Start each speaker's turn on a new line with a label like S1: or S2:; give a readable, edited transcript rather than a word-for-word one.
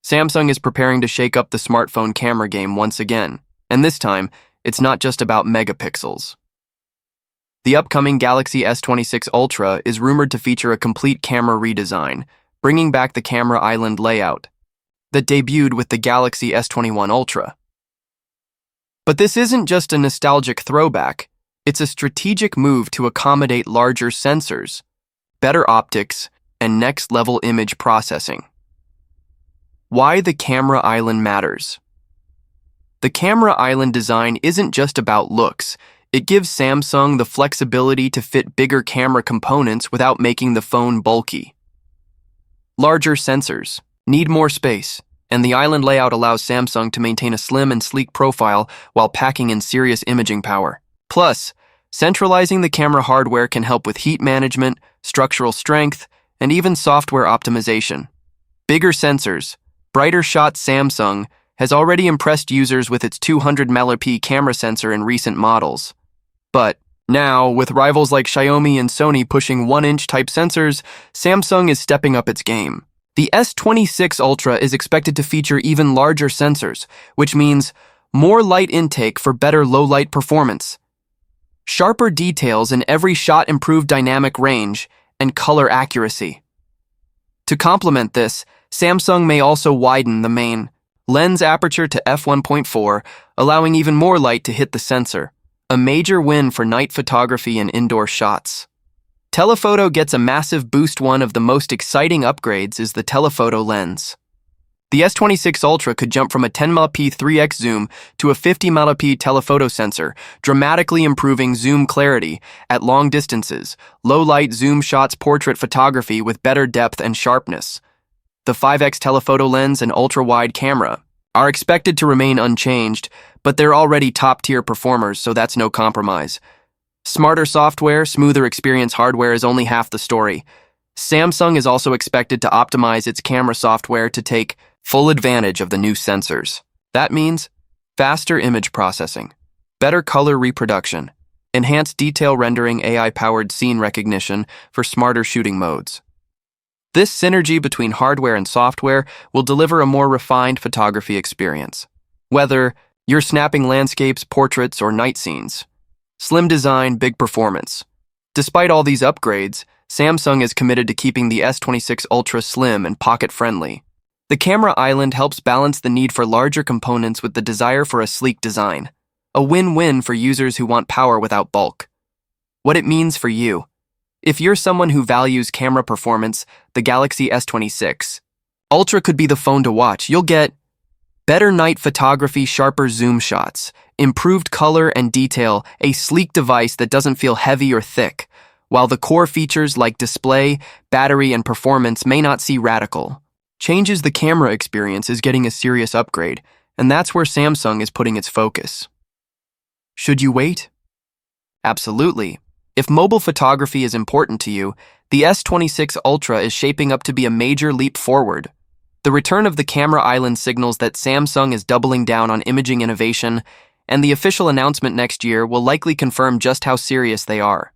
S1: Samsung is preparing to shake up the smartphone camera game once again, and this time, it's not just about megapixels. The upcoming Galaxy S26 Ultra is rumored to feature a complete camera redesign, bringing back the camera island layout that debuted with the Galaxy S21 Ultra. But this isn't just a nostalgic throwback, it's a strategic move to accommodate larger sensors, better optics, and next-level image processing. Why the camera island matters. The camera island design isn't just about looks. It gives Samsung the flexibility to fit bigger camera components without making the phone bulky. Larger sensors need more space, and the island layout allows Samsung to maintain a slim and sleek profile while packing in serious imaging power. Plus, centralizing the camera hardware can help with heat management, structural strength, and even software optimization. Bigger sensors, brighter shot. Samsung has already impressed users with its 200 megapixel camera sensor in recent models. But now, with rivals like Xiaomi and Sony pushing 1-inch type sensors, Samsung is stepping up its game. The S26 Ultra is expected to feature even larger sensors, which means more light intake for better low-light performance, sharper details in every shot, improved dynamic range, and color accuracy. To complement this, Samsung may also widen the main lens aperture to f1.4, allowing even more light to hit the sensor, a major win for night photography and indoor shots. Telephoto gets a massive boost. One of the most exciting upgrades is the telephoto lens. The S26 Ultra could jump from a 10 megapixel 3x zoom to a 50 megapixel telephoto sensor, dramatically improving zoom clarity at long distances, low-light zoom shots, portrait photography with better depth and sharpness. The 5x telephoto lens and ultra-wide camera are expected to remain unchanged, but they're already top-tier performers, so that's no compromise. Smarter software, smoother experience. Hardware is only half the story. Samsung is also expected to optimize its camera software to take full advantage of the new sensors. That means faster image processing, better color reproduction, enhanced detail rendering, AI-powered scene recognition for smarter shooting modes. This synergy between hardware and software will deliver a more refined photography experience. Whether you're snapping landscapes, portraits, or night scenes, slim design, big performance. Despite all these upgrades, Samsung is committed to keeping the S26 Ultra slim and pocket-friendly. The camera island helps balance the need for larger components with the desire for a sleek design, a win-win for users who want power without bulk. What it means for you. If you're someone who values camera performance, the Galaxy S26 Ultra could be the phone to watch. You'll get better night photography, sharper zoom shots, improved color and detail, a sleek device that doesn't feel heavy or thick, while the core features like display, battery, and performance may not see radical changes. The camera experience is getting a serious upgrade, and that's where Samsung is putting its focus. Should you wait? Absolutely. If mobile photography is important to you, the S26 Ultra is shaping up to be a major leap forward. The return of the camera island signals that Samsung is doubling down on imaging innovation, and the official announcement next year will likely confirm just how serious they are.